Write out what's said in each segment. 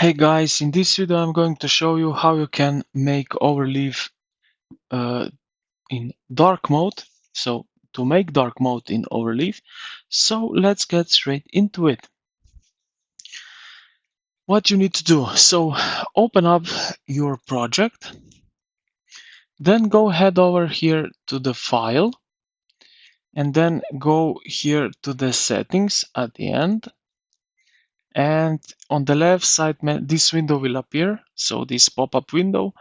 Hey guys, in this video I'm going to show you how you can make Overleaf in dark mode. So to make dark mode in Overleaf, so let's get straight into it. What you need to do, so open up your project, then go head over here to the file, and then go here to the settings at the end. And on the left side, this window will appear. So this pop-up window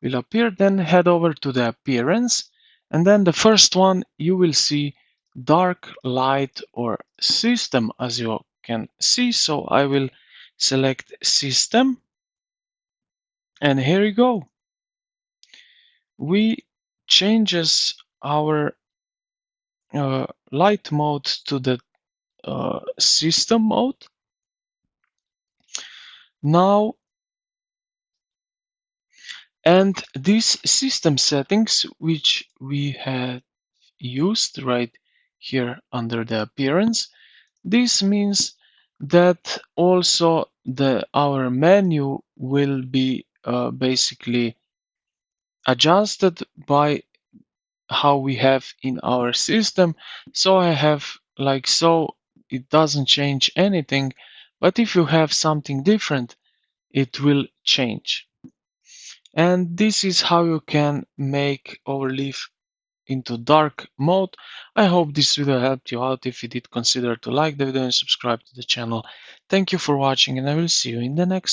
will appear. Then head over to the appearance, and then the first one you will see dark, light, or system, as you can see. So I will select system, and here you go. We changes our light mode to the system mode. Now, and these system settings which we had used right here under the appearance, this means that also our menu will be basically adjusted by how we have in our system. So I have like so, it doesn't change anything, but if you have something different, it will change. And this is how you can make Overleaf into dark mode. I hope this video helped you out. If you did, consider to like the video and subscribe to the channel. Thank you for watching, and I will see you in the next one.